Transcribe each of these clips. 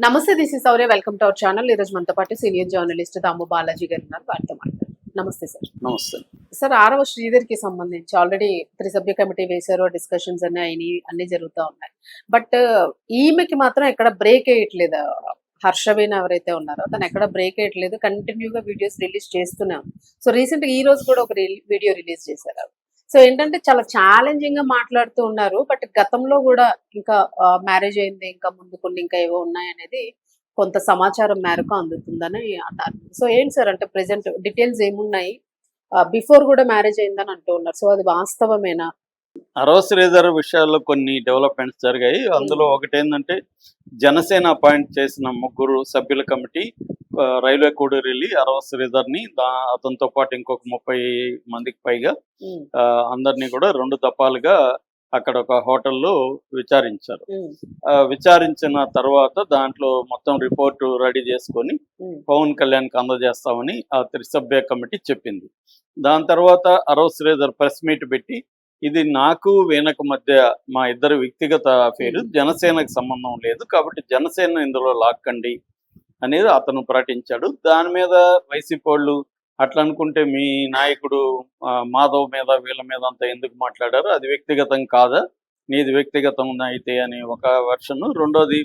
నమస్తే, this is Sourya. Welcome to our channel. ఈరోజు మనతో పాటు సీనియర్ జర్నలిస్ట్ దాము బాలాజీ గారు ఉన్నారు. వారితో మాట్లాడారు. నమస్తే సార్. నమస్తే. సార్, 6వ శ్రీధర్కి సంబంధించి ఆల్రెడీ త్రిసభ్య కమిటీ వేశారు, డిస్కషన్స్ అన్ని అయినాయి, అన్ని జరుగుతూ ఉన్నాయి. బట్ ఈమెకి మాత్రం ఎక్కడ బ్రేక్ వేయట్లేదు. హర్షవీణ ఎవరైతే ఉన్నారో తను ఎక్కడ బ్రేక్ వేయట్లేదు, కంటిన్యూగా వీడియోస్ రిలీజ్ చేస్తున్నాం. సో రీసెంట్ గా ఈ రోజు కూడా ఒక వీడియో రిలీజ్ చేశారు. సో ఏంటంటే చాలా ఛాలెంజింగ్ గా మాట్లాడుతూ ఉన్నారు. బట్ గతంలో కూడా ఇంకా మ్యారేజ్ అయింది, ఇంకా ముందు కొన్ని ఇంకా ఏవో ఉన్నాయనేది కొంత సమాచారం మేరకు అందుతుందని అన్నారు. సో ఏంటి సార్, అంటే ప్రెసెంట్ డీటెయిల్స్ ఏమున్నాయి? బిఫోర్ కూడా మ్యారేజ్ అయిందని అంటూ ఉన్నారు. సో అది వాస్తవమేనా? అరవ శ్రీధర్ విషయాల్లో కొన్ని డెవలప్మెంట్స్ జరిగాయి. అందులో ఒకటి ఏంటంటే జనసేన అపాయింట్ చేసిన 3 సభ్యుల కమిటీ రైల్వే కోడూరు వెళ్ళి అరవ శ్రీధర్ని అతనితో పాటు ఇంకొక 30 మందికి పైగా అందరినీ కూడా 2 దఫాలుగా అక్కడ ఒక హోటల్లో విచారించారు. విచారించిన తర్వాత దాంట్లో మొత్తం రిపోర్టు రెడీ చేసుకొని పవన్ కళ్యాణ్కి అందజేస్తామని ఆ త్రిసభ్య కమిటీ చెప్పింది. దాని తర్వాత అరవ శ్రీధర్ ప్రెస్ మీట్ పెట్టి ఇది నాకు వీణకు మధ్య మా ఇద్దరు వ్యక్తిగత అఫేరు, జనసేనకు సంబంధం లేదు, కాబట్టి జనసేన ఇందులో లాక్కండి అనేది అతను ప్రకటించాడు. దాని మీద వైసీపీ వాళ్ళు అట్లా అనుకుంటే మీ నాయకుడు మాధవ్ మీద వీళ్ళ మీద అంతా ఎందుకు మాట్లాడారు, అది వ్యక్తిగతం కాదా, నీది వ్యక్తిగతం అయితే అని ఒక వెర్షన్. రెండోది,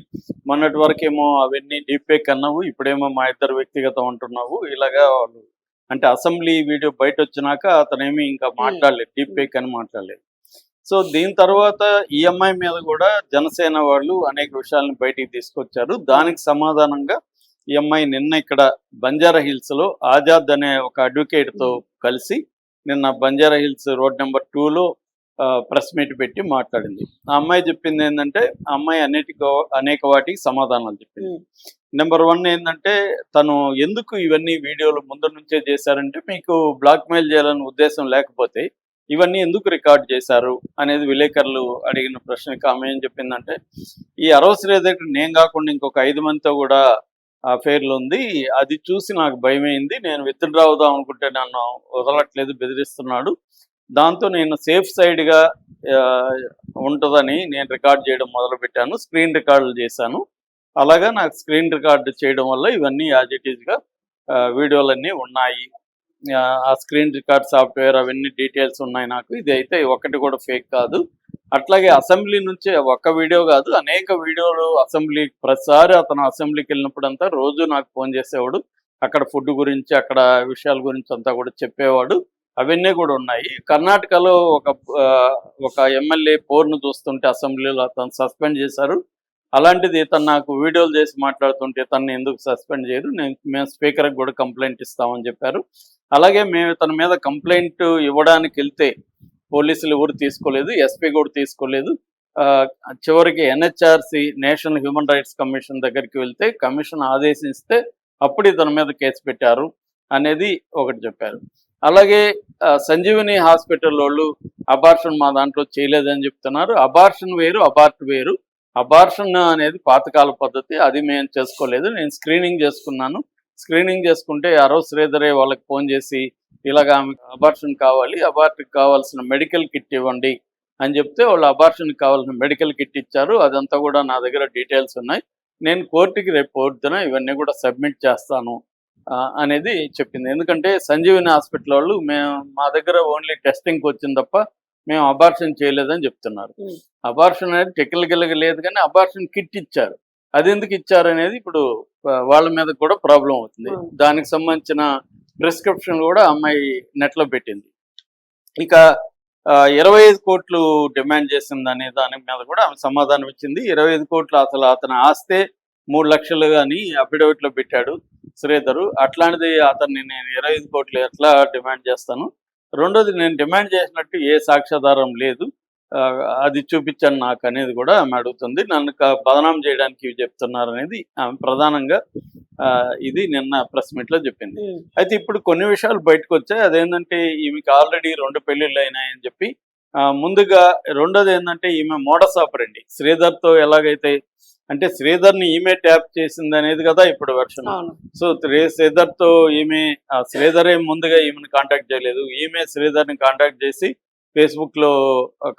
మొన్నటి వరకేమో అవన్నీ డీపేక్ అన్నావు, ఇప్పుడేమో మా ఇద్దరు వ్యక్తిగతం అంటున్నావు. ఇలాగా వాళ్ళు అంటే అసెంబ్లీ వీడియో బయట వచ్చినాక అతనేమి ఇంకా మాట్లాడలేదు, డీపేక్ అని మాట్లాడలేదు. సో దీని తర్వాత ఈఎంఐ మీద కూడా జనసేన వాళ్ళు అనేక విషయాలను బయటికి తీసుకొచ్చారు. దానికి సమాధానంగా ఈఎంఐ నిన్న ఇక్కడ బంజారా హిల్స్లో ఆజాద్ అనే ఒక అడ్వకేట్తో కలిసి నిన్న బంజారా హిల్స్ రోడ్ నెంబర్ 2లో ప్రెస్ మీట్ పెట్టి మాట్లాడింది. ఆ అమ్మాయి చెప్పింది ఏంటంటే, ఆ అమ్మాయి అనేక వాటికి సమాధానాలు చెప్పింది. నెంబర్ 1 ఏంటంటే, తను ఎందుకు ఇవన్నీ వీడియోలు ముందు నుంచే చేశారంటే, మీకు బ్లాక్మెయిల్ చేయాలనే ఉద్దేశం లేకపోతే ఇవన్నీ ఎందుకు రికార్డ్ చేశారు అనేది విలేకరులు అడిగిన ప్రశ్నకి ఆమె ఏం చెప్పిందంటే, ఈ అరవ శ్రీధర్ నేను కాకుండా ఇంకొక 5 మందితో కూడా అఫేర్లు ఉంది, అది చూసి నాకు భయమైంది, నేను విత్డ్రా అవుదాం అనుకుంటే నన్ను వదలట్లేదు, బెదిరిస్తున్నాడు, దాంతో నేను సేఫ్ సైడ్గా ఉంటుందని నేను రికార్డ్ చేయడం మొదలుపెట్టాను, స్క్రీన్ రికార్డులు చేశాను. అలాగా నాకు స్క్రీన్ రికార్డు చేయడం వల్ల ఇవన్నీ యాజ్ ఇట్ ఈజ్గా వీడియోలన్నీ ఉన్నాయి, ఆ స్క్రీన్ రికార్డ్ సాఫ్ట్వేర్ అవన్నీ డీటెయిల్స్ ఉన్నాయి నాకు, ఇది అయితే ఒకటి కూడా ఫేక్ కాదు. అట్లాగే అసెంబ్లీ నుంచి ఒక్క వీడియో కాదు, అనేక వీడియోలు అసెంబ్లీ, ప్రతిసారి అతను అసెంబ్లీకి వెళ్ళినప్పుడంతా రోజు నాకు ఫోన్ చేసేవాడు, అక్కడ ఫుడ్ గురించి అక్కడ విషయాల గురించి అంతా కూడా చెప్పేవాడు, అవన్నీ కూడా ఉన్నాయి. కర్ణాటకలో ఒక ఎమ్మెల్యే పోర్ను చూస్తుంటే అసెంబ్లీలో అతను సస్పెండ్ చేశారు. అలాంటిది ఇతను నాకు వీడియోలు చేసి మాట్లాడుతుంటే ఇతన్ని ఎందుకు సస్పెండ్ చేయరు, మేము స్పీకర్కి కూడా కంప్లైంట్ ఇస్తామని చెప్పారు. అలాగే మేము ఇతని మీద కంప్లైంట్ ఇవ్వడానికి వెళ్తే పోలీసులు ఎవరు తీసుకోలేదు, ఎస్పీ కూడా తీసుకోలేదు. చివరికి NHRC national human rights commission దగ్గరికి వెళ్తే కమిషన్ ఆదేశిస్తే అప్పుడు ఇతని మీద కేసు పెట్టారు అనేది ఒకటి చెప్పారు. అలాగే సంజీవని హాస్పిటల్ వాళ్ళు అబార్షన్ మా దాంట్లో చేయలేదని చెప్తున్నారు. అబార్షన్ వేరు, అబార్ట్ వేరు. అబార్షన్ అనేది పాతకాల పద్ధతి, అది మేము చేసుకోలేదు, నేను స్క్రీనింగ్ చేసుకున్నాను. స్క్రీనింగ్ చేసుకుంటే అరవ శ్రీధరే వాళ్ళకి ఫోన్ చేసి ఇలాగ ఆమెకు అబార్షన్ కావాలి, అబార్ట్కి కావాల్సిన మెడికల్ కిట్ ఇవ్వండి అని చెప్తే వాళ్ళు అబార్షన్కి కావాల్సిన మెడికల్ కిట్ ఇచ్చారు. అదంతా కూడా నా దగ్గర డీటెయిల్స్ ఉన్నాయి, నేను కోర్టుకి రేపు పొద్దున ఇవన్నీ కూడా సబ్మిట్ చేస్తాను అనేది చెప్పింది. ఎందుకంటే సంజీవని హాస్పిటల్ వాళ్ళు మా దగ్గర ఓన్లీ టెస్టింగ్కి వచ్చింది తప్ప మేము అబార్షన్ చేయలేదని చెప్తున్నారు. అబార్షన్ అనేది టెక్నికల్గా లేదు, కానీ అబార్షన్ కిట్ ఇచ్చారు. అది ఎందుకు ఇచ్చారు అనేది ఇప్పుడు వాళ్ళ మీద కూడా ప్రాబ్లం అవుతుంది. దానికి సంబంధించిన ప్రిస్క్రిప్షన్ కూడా అమ్మాయి నెట్లో పెట్టింది. ఇక 25 కోట్లు డిమాండ్ చేసింది అనే దాని మీద కూడా ఆమె సమాధానం ఇచ్చింది. 25 కోట్లు అసలు అతని ఆస్తే 3 లక్షలు అని అఫిడవిట్లో పెట్టాడు శ్రీధరు. అట్లాంటిది అతన్ని నేను 25 కోట్లు ఎట్లా డిమాండ్ చేస్తాను? రెండోది, నేను డిమాండ్ చేసినట్టు ఏ సాక్ష్యాధారం లేదు, అది చూపించాను నాకు అనేది కూడా ఆమె అడుగుతుంది. నన్ను బదనాం చేయడానికి ఇవి చెప్తున్నారు అనేది ఆమె ప్రధానంగా ఇది నిన్న ప్రెస్ మీట్లో చెప్పింది. అయితే ఇప్పుడు కొన్ని విషయాలు బయటకు వచ్చాయి. అదేంటంటే, ఈమెకి ఆల్రెడీ 2 పెళ్లిళ్ళు అయినాయని చెప్పి ముందుగా. రెండోది ఏంటంటే, ఈమె మోడస్ ఆపరండి శ్రీధర్తో ఎలాగైతే, అంటే శ్రీధర్ని ఈమె ట్యాప్ చేసింది అనేది కదా ఇప్పుడు వెర్షన్. సో శ్రీధర్తో శ్రీధరే ముందుగా ఈమెను కాంటాక్ట్ చేయలేదు, ఈమె శ్రీధర్ని కాంటాక్ట్ చేసి ఫేస్బుక్లో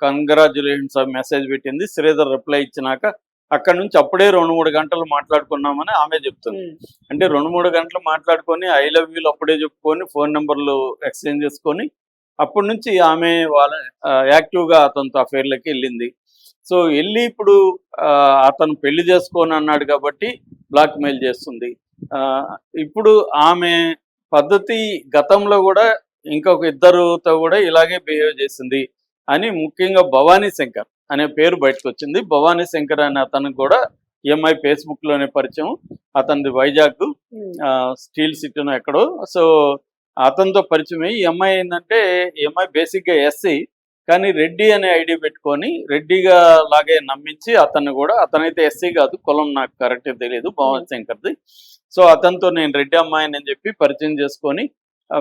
కంగ్రాచులేషన్స్ మెసేజ్ పెట్టింది. శ్రీధర్ రిప్లై ఇచ్చినాక అక్కడ నుంచి అప్పుడే 2-3 గంటలు మాట్లాడుకున్నామని ఆమె చెప్తుంది. అంటే 2-3 గంటలు మాట్లాడుకొని ఐ లవ్ యూలు అప్పుడే చెప్పుకొని ఫోన్ నెంబర్లు ఎక్స్చేంజ్ చేసుకొని అప్పటి నుంచి ఆమె వాళ్ళ యాక్టివ్గా అతనితో అఫైర్లకి వెళ్ళింది. సో వెళ్ళి ఇప్పుడు అతను పెళ్లి చేసుకోని అన్నాడు కాబట్టి బ్లాక్ మెయిల్ చేస్తుంది. ఇప్పుడు ఆమె పద్ధతి గతంలో కూడా ఇంకొక ఇద్దరుతో కూడా ఇలాగే బిహేవ్ చేసింది అని ముఖ్యంగా భవానీ శంకర్ అనే పేరు బయటకు వచ్చింది. భవానీ శంకర్ అనే అతనికి కూడా ఈఎంఐ ఫేస్బుక్ లోనే పరిచయం. అతనిది వైజాగ్ స్టీల్ సిటీనో ఎక్కడో. సో అతనితో పరిచయం అయ్యి ఈఎంఐ ఏంటంటే ఈఎంఐ బేసిక్గా ఎస్సీ, కానీ రెడ్డి అనే ఐడి పెట్టుకొని రెడ్డిగా లాగే నమ్మించి అతన్ని కూడా, అతనైతే ఎస్సీ కాదు, కులం నాకు కరెక్ట్గా తెలియదు, భవానీ శంకర్ది. సో అతనితో నేను రెడ్డి అమ్మాయిని అని చెప్పి పరిచయం చేసుకొని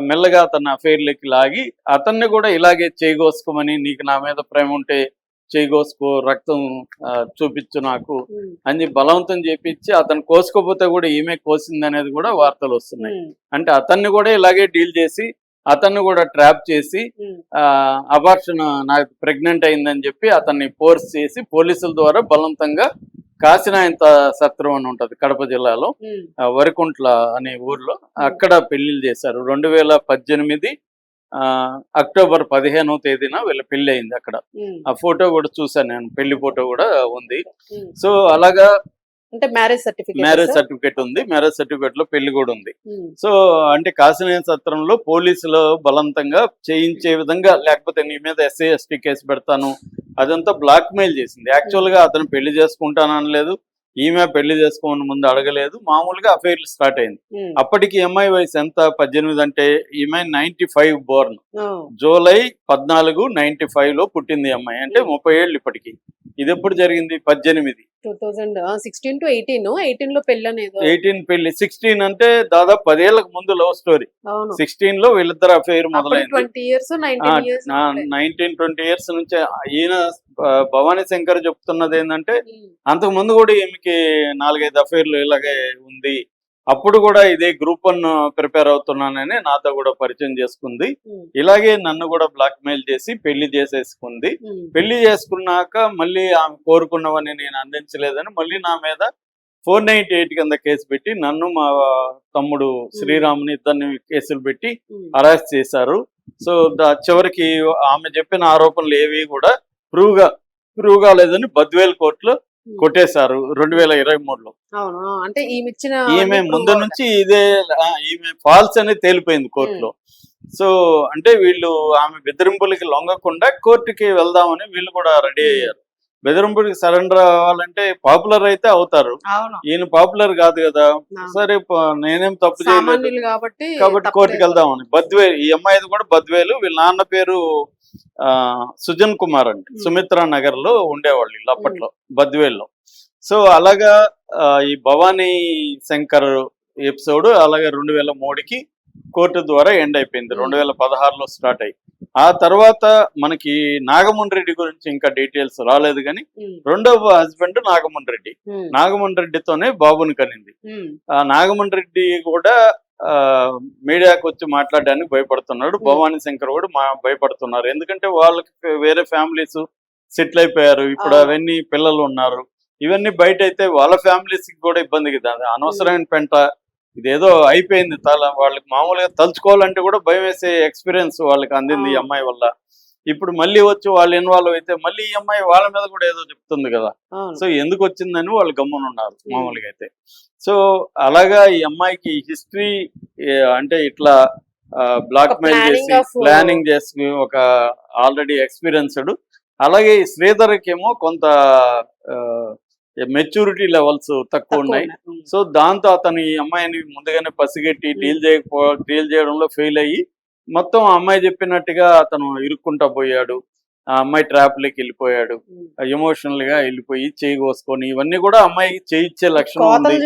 మెల్లగా అతన్ని అఫైర్లకి లాగి అతన్ని కూడా ఇలాగే చేయగోసుకోమని, నీకు నా మీద ప్రేమ ఉంటే చేయగోసుకో, రక్తం చూపించు నాకు అని బలవంతం చేపించి అతను కోసుకోపోతే కూడా ఈమె కోసింది అనేది కూడా వార్తలు వస్తున్నాయి. అంటే అతన్ని కూడా ఇలాగే డీల్ చేసి అతన్ని కూడా ట్రాప్ చేసి అబార్షన్ నాకు ప్రెగ్నెంట్ అయిందని చెప్పి అతన్ని ఫోర్స్ చేసి పోలీసుల ద్వారా బలవంతంగా కాశీనాయంత సత్రం అని ఉంటది కడప జిల్లాలో, వరికుంట్ల అనే ఊర్లో, అక్కడ పెళ్లిళ్ళు చేశారు. 2018 అక్టోబర్ 15వ తేదీన వీళ్ళ పెళ్లి అయింది అక్కడ. ఆ ఫోటో కూడా చూసాను నేను, పెళ్లి ఫోటో కూడా ఉంది. సో అలాగా అంటే మ్యారేజ్ సర్టిఫికేట్ ఉంది, మ్యారేజ్ సర్టిఫికేట్ లో పెళ్లి కూడా ఉంది. సో అంటే కాశీనాయ సత్రంలో పోలీసులు బలవంతంగా చేయించే విధంగా, లేకపోతే నీ మీద ఎస్సీ ఎస్టీ కేసు పెడతాను, అదంతా బ్లాక్ మెయిల్ చేసింది. యాక్చువల్ గా అతను పెళ్లి చేసుకుంటాననలేదు, ఈమె పెళ్లి చేసుకోమని ముందు అడగలేదు, మామూలుగా అఫైర్లు స్టార్ట్ అయింది. అప్పటికి ఎంఐ వయసు ఎంత, 18 అంటే ఈమె 95 బోర్న్, జూలై 14, 95 లో పుట్టింది అమ్మాయి. అంటే 30 ఏళ్ళు ఇప్పటికి. ఇది ఎప్పుడు జరిగింది? 18 2016 to 18 లో పెళ్లి అనేది. 18 పెళ్లి, 16 అంటే దాదాపు 10 ఏళ్లకు ముందు లవ్ స్టోరీ. 16 లో వీళ్ళిద్దరు అఫైర్ మొదలైంది. 19-20 ఇయర్స్ నుంచి. ఈయన భవానీ శంకర్ చెప్తున్నది ఏంటంటే అంతకు ముందు కూడా ఈమెకి 4-5 అఫైర్లు ఇలాగే ఉంది. అప్పుడు కూడా ఇదే గ్రూప్ 1 ప్రిపేర్ అవుతున్నానని నాతో కూడా పరిచయం చేసుకుంది. ఇలాగే నన్ను కూడా బ్లాక్ మెయిల్ చేసి పెళ్లి చేసేసుకుంది. పెళ్లి చేసుకున్నాక మళ్ళీ ఆమె కోరుకున్నవని నేను అందించలేదని మళ్ళీ నా మీద 498 కింద కేసు పెట్టి నన్ను మా తమ్ముడు శ్రీరాముని ఇద్దరిని కేసులు పెట్టి అరెస్ట్ చేశారు. సో చివరికి ఆమె చెప్పిన ఆరోపణలు ఏవి కూడా ప్రూవ్ కాలేదని బద్వేల్ కోర్టులో కొట్టేశారు 2023లో. అంటే ఈమె ముందు నుంచి ఇదే ఈమె ఫాల్స్ అనేది తేలిపోయింది కోర్టులో. సో అంటే వీళ్ళు ఆమె బెదిరింపులకి లొంగకుండా కోర్టుకి వెళ్దామని వీళ్ళు కూడా రెడీ అయ్యారు. బెదిరింపులకి సరెండర్ అవ్వాలంటే పాపులర్ అయితే అవుతారు, ఈయన పాపులర్ కాదు కదా. సరే నేనేం తప్పు చేయలేదు కాబట్టి కోర్టుకి వెళ్దామని బద్వేలు, ఈ అమ్మాయిది కూడా బద్వేలు, వీళ్ళ నాన్న పేరు సుజన్ కుమార్ అండి. సుమిత్రా నగర్ లో ఉండేవాళ్ళు ఇల్లు అప్పట్లో బద్వేల్లో. సో అలాగా ఈ భవానీ శంకర్ ఎపిసోడ్ అలాగే 2003కి కోర్టు ద్వారా ఎండ్ అయిపోయింది. 2016లో స్టార్ట్ అయ్యి ఆ తర్వాత మనకి నాగమోహన్ రెడ్డి గురించి ఇంకా డీటెయిల్స్ రాలేదు, కానీ రెండవ హస్బెండ్ నాగమోహన్ రెడ్డి. నాగమోహన్ రెడ్డితోనే బాబుని కనింది. ఆ నాగమోహన్ రెడ్డి కూడా మీడియాకు వచ్చి మాట్లాడడానికి భయపడుతున్నాడు. భవానీ శంకర్ కూడా భయపడుతున్నారు. ఎందుకంటే వాళ్ళకి వేరే ఫ్యామిలీస్ సెటిల్ అయిపోయారు, ఇప్పుడు అవన్నీ పిల్లలు ఉన్నారు. ఇవన్నీ బయట అయితే వాళ్ళ ఫ్యామిలీస్ కి కూడా ఇబ్బంది కదా, అనవసరమైన పెంట. ఇదేదో అయిపోయింది, వాళ్ళకి మామూలుగా తలుచుకోవాలంటే కూడా భయం వేసే ఎక్స్పీరియన్స్ వాళ్ళకి అందింది ఈ అమ్మాయి వల్ల. ఇప్పుడు మళ్ళీ వచ్చి వాళ్ళు ఇన్వాల్వ్ అయితే మళ్ళీ ఈ అమ్మాయి వాళ్ళ మీద కూడా ఏదో చెప్తుంది కదా. సో ఎందుకు వచ్చిందని వాళ్ళు గమ్మునున్నారు మామూలుగా అయితే. సో అలాగా ఈ అమ్మాయికి హిస్టరీ అంటే ఇట్లా బ్లాక్ మెయిల్ చేసి ప్లానింగ్ చేసి ఒక ఆల్రెడీ ఎక్స్పీరియన్స్డ్. అలాగే శ్రీధర్కి ఏమో కొంత మెచ్యూరిటీ లెవెల్స్ తక్కువ ఉన్నాయి. సో దాంతో అతను ఈ అమ్మాయిని ముందుగానే పసిగట్టి డీల్ చేయడంలో ఫెయిల్ అయ్యి మొత్తం ఆ అమ్మాయి చెప్పినట్టుగా అతను ఇరుక్కుంటా పోయాడు. ఆ అమ్మాయి ట్రాప్లోకి వెళ్ళిపోయాడు, ఎమోషనల్ గా వెళ్ళిపోయి చేయి కోసుకొని ఇవన్నీ కూడా అమ్మాయికి చేయించే లక్షణం ఉంది.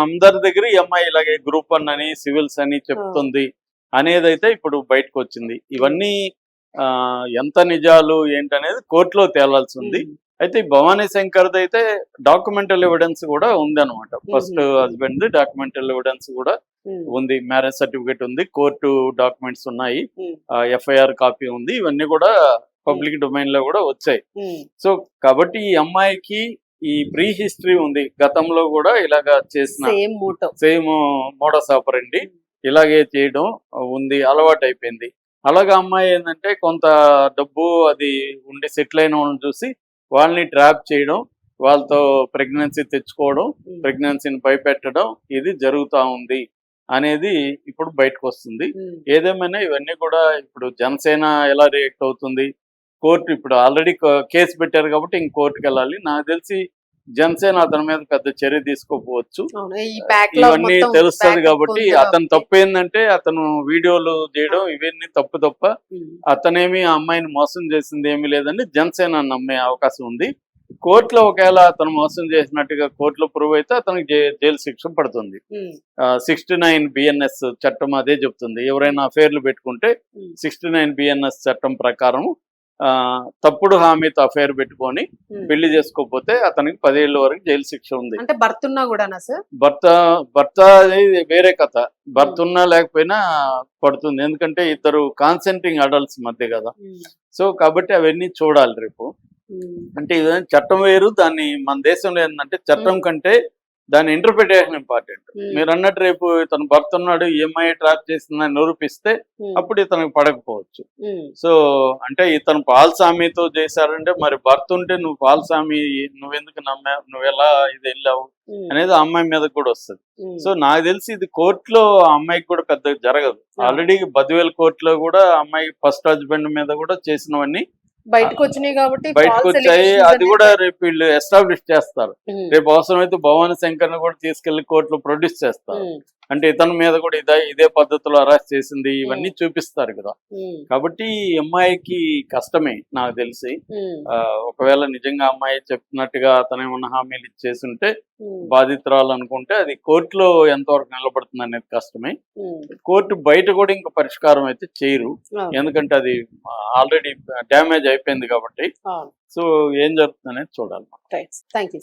అందరి దగ్గర ఈ అమ్మాయి ఇలాగే గ్రూప్ 1 అని సివిల్స్ అని చెప్తుంది అనేది అయితే ఇప్పుడు బయటకు వచ్చింది. ఇవన్నీ ఎంత నిజాలు ఏంటనేది కోర్టులో తేలాల్సి ఉంది. అయితే భవానీ శంకర్ అయితే డాక్యుమెంటల్ ఎవిడెన్స్ కూడా ఉంది అనమాట. ఫస్ట్ హస్బెండ్ డాక్యుమెంటల్ ఎవిడెన్స్ కూడా ఉంది, మ్యారేజ్ సర్టిఫికేట్ ఉంది, కోర్టు డాక్యుమెంట్స్ ఉన్నాయి, ఎఫ్ఐఆర్ కాపీ ఉంది. ఇవన్నీ కూడా పబ్లిక్ డొమైన్ లో కూడా వచ్చాయి. సో కాబట్టి ఈ అమ్మాయికి ఈ ప్రీ హిస్టరీ ఉంది, గతంలో కూడా ఇలాగా చేసిన same motto. Same modus operandi ఇలాగే చేయడం ఉంది, అలవాటు అయిపోయింది. అలాగే అమ్మాయి ఏంటంటే కొంత డబ్బు అది ఉండి సెటిల్ అయిన వాళ్ళని చూసి వాళ్ళని ట్రాప్ చేయడం, వాళ్ళతో ప్రెగ్నెన్సీ తెచ్చుకోవడం, ప్రెగ్నెన్సీని భయపెట్టడం ఇది జరుగుతూ ఉంది అనేది ఇప్పుడు బయటకు వస్తుంది. ఏదేమైనా ఇవన్నీ కూడా ఇప్పుడు జనసేన ఎలా రియాక్ట్ అవుతుంది, కోర్టు ఇప్పుడు ఆల్రెడీ కేసు పెట్టారు కాబట్టి ఇంక కోర్టుకి వెళ్ళాలి. నాకు తెలిసి జనసేన అతని మీద పెద్ద చర్య తీసుకోకపోవచ్చు. అవును. ఈ బ్యాక్‌లాగ్ ఇవన్నీ మొత్తం తెలుస్తుంది బ్యాకప్ కాబట్టి ఉంది అతను కాబట్టి. తప్పు ఏంటంటే అతను వీడియోలు చేయడం ఇవన్నీ తప్ప ఉమ్. అతనేమి ఆ అమ్మాయిని మోసం చేసింది ఏమీ లేదని జనసేన నమ్మే అవకాశం ఉంది. కోర్టులో ఒకవేళ అతను మోసం చేసినట్టుగా కోర్టులో ప్రూవ్ అయితే అతనికి జైలు శిక్ష పడుతుంది. ఉమ్. 69 బిఎన్ఎస్ చట్టం అదే చెప్తుంది. ఎవరైనా అఫైర్లు పెట్టుకుంటే ఉమ్. 69 బిఎన్ఎస్ చట్టం ప్రకారం తప్పుడు హామీతో అఫైర్ పెట్టుకొని ఉమ్. పెళ్లి చేసుకోకపోతే అతనికి 10 ఏళ్ళ వరకు జైలు శిక్ష ఉంది. అంటే భర్త ఉన్నా కూడానా సార్? భర్త అనేది వేరే కథ. భర్త ఉన్నా లేకపోయినా పడుతుంది, ఎందుకంటే ఇద్దరు కాన్సెంటింగ్ అడల్ట్స్ మధ్య కదా. సో కాబట్టి అవన్నీ చూడాలి రేపు. అంటే ఇదేం చట్టం వేరు, దాన్ని మన దేశంలో ఏంటంటే చట్టం కంటే దాని ఇంటర్ప్రిటేషన్ ఇంపార్టెంట్. మీరు అన్నట్టు రేపు ఇతను భర్త ఉన్నాడు, ఈఎంఐ ట్రాప్ చేసిందని నిరూపిస్తే అప్పుడు ఇతనికి పడకపోవచ్చు. సో అంటే ఇతను పాల్సామితో చేశారంటే మరి భర్త ఉంటే నువ్వు పాల్సామి నువ్వెందుకు నమ్మావు, నువ్వు ఎలా ఇది వెళ్ళావు అనేది ఆ అమ్మాయి మీద కూడా వస్తుంది. సో నాకు తెలిసి ఇది కోర్టులో ఆ అమ్మాయికి కూడా పెద్దగా జరగదు. ఆల్రెడీ బద్వేల్ కోర్టులో కూడా ఆ అమ్మాయి ఫస్ట్ హస్బెండ్ మీద కూడా చేసినవన్నీ బయటకు వచ్చినాయి కాబట్టి బయటకు వచ్చాయి. అది కూడా రేపు వీళ్ళు ఎస్టాబ్లిష్ చేస్తారు. రేపు అవసరమైతే భవానీ శంకర్ ని కూడా తీసుకెళ్లి కోర్టులో ప్రొడ్యూస్ చేస్తారు. అంటే ఇతని మీద కూడా ఇదే పద్ధతిలో అరెస్ట్ చేసింది, ఇవన్నీ చూపిస్తారు కదా. కాబట్టి ఈ అమ్మాయికి కష్టమే నాకు తెలిసి. ఒకవేళ నిజంగా అమ్మాయి చెప్పినట్టుగా అతను ఏమన్నా హామీలు ఇచ్చేసి ఉంటే బాధితురాలు అనుకుంటే అది కోర్టులో ఎంతవరకు నిలబడుతుంది అనేది కష్టమే. కోర్టు బయట కూడా ఇంకా పరిష్కారం అయితే చేయరు, ఎందుకంటే అది ఆల్రెడీ డ్యామేజ్ అయిపోయింది కాబట్టి. సో ఏం జరుగుతుంది అనేది చూడాలి. Thank you.